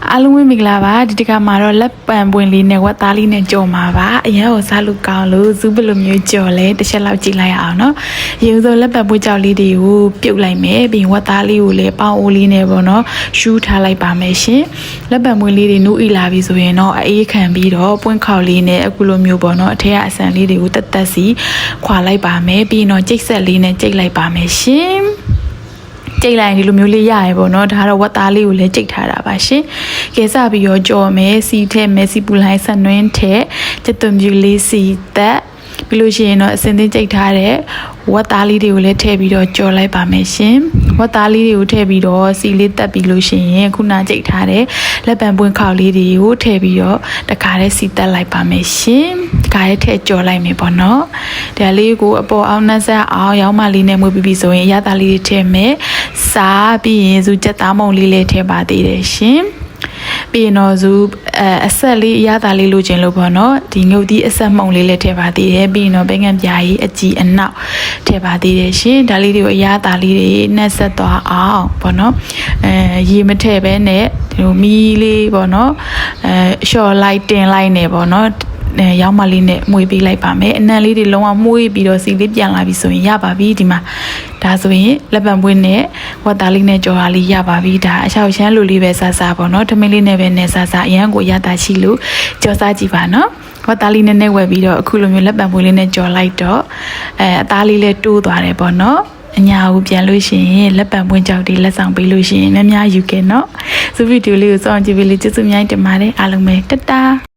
အားလုံးမင်္ဂလာပါဒီတစ်ခါမှာတော့လက်ပံပွင့်လေးနဲ့ဝက်သားလေးနဲ့ကြော်မှာပါအရင်ကစားလို့ကောင်းလို့ဇူးဘယ်လိုမျိုးကြော်လဲတစ်ချက်လောက်ကြည့်လိုက်ရအောင်နော်ရေဦးဆိုလက်ပံပွင့်ကြောက်လေးတွေကိုပြုတ်လိုက်မယ်ပြီးဝက်သားလေးကိုလည်းပေါင်းအိုးလေးနဲ့ပေါ့နော်ရှူးထားလိုက်ပါမယ်ရှင်လက်ပံပွင့်လေးတွေနူးအိလာပြီဆိုရင်တော့အေးခံပြီးတော့ပွင့်ခေါက်လေးနဲ့အခုလိုမျိုးပေါ့နော်အထက်ကအဆန်လေးတွေကိုတက်တက်စီခွာလိုက်ပါမယ်ပြီးတော့ကြိတ်ဆက်လေးနဲ့ကြိတ်လိုက်ပါမယ်ရှင်ကြိတ်လိုက်ဒီလိုမျိုးလေးရရပေါ့နော်ဒါကတော့ဝက်သားလေးကိုလည်းကြိတ်ထားတာပါရှင်ကဲစပြီးတော့ကြော်မယ်စီထက်မယ်စီပူလိုင်းဆက်နွင်းထက်ကျက်သွန်ပြူလေးစီသက်ပြီးလို့ရှိရင်တော့အစင်းသင်းကြိတ်ထားတဲ့ဝက်သားလေးတွေကိုလည်းထည့်ပြီးတော့ကြော်လိုက်ပါမယ်ရှင်ဝက်သားလေးတွေကိုထည့်ပြီးတော့စီလေးတက်ပြီးလို့ရှိရင်ခုနကြိတ်ထားတဲ့လက်ပံပွင့်ခေါက်လေးတွေကိုထည့်ပြီးတော့တခါတည်းစီတက်လိုက်ပါမယ်ရှင်တခါတည်းထည့်ကြော်လိုက်မယ်ပေါ့နော်ဒါလေးကိုအပေါ်အောင်နှက်ဆက်အောင်ရောင်းမလေးနဲ့မွေးပြီးဆိုရင်အရသာလေးတွေထည့်မယ်စားပြီးရင်ဇူချက်သားမုံလေးလည်းထည့်ပါသေးတယ်ရှင်ပြီးရင်တော့ဇူအဆက်လေးအရသာလေးလိုချင်လို့ပေါ့နော်ဒီငုတ်သီးအဆက်မှုံလေးလည်းထည့်ပါသေးတယ်ပြီးရင်တော့ဘဲငံပြားကြီးအကြည်အနောက်ထည့်ပါသေးတယ်ရှင်ဒါလေးတွေကိုအရသာလေးတွေနှက်ဆက်သွားအောင်ပေါ့နော်ရေမထည့်ဘဲနဲ့ဒီမီးလေးပေါ့နော်လျှော်လိုက်တင်လိုက်နေပေါ့နော်ရောင်းမလေးနဲ့မှုေးပေးလိုက်ပါမယ်အနံလေးတွေလုံးဝမှုေးပြီးတော့စီလေးပြန်လာပြီဆိုရင်ရပါပြီဒီမှာဒါဆိုရင်လက်ပံပွင့်နဲ့ဝက်သားလေးနဲ့ကြော်ဟာလေးရပါပြီဒါအချောက်ချမ်းလိုလေးပဲစားစားပေါ့နော်ထမင်းလေးနဲ့ပဲနဲ့စားစားအရန်ကိုရတာရှိလို့ကြော်စားကြည့်ပါနော်ဝက်သားလေးနဲ့ဝယ်ပြီးတော့အခုလိုမျိုးလက်ပံပွင့်လေးနဲ့ကြော်လိုက်တော့အသားလေးလည်းတိုးသွားတယ်ပေါ့နော်အညာကိုပြန်လို့ရှိရင်လက်ပံပွင့်ကြောက်တွေလက်ဆောင်ပေးလို့ရှိရင်များများယူခဲ့เนาะဆိုဗီဒီယိုလေးကိုစောင့်ကြည့်ပေးလို့ကျေးဇူးများတင်ပါတယ်အားလုံးပဲတတာ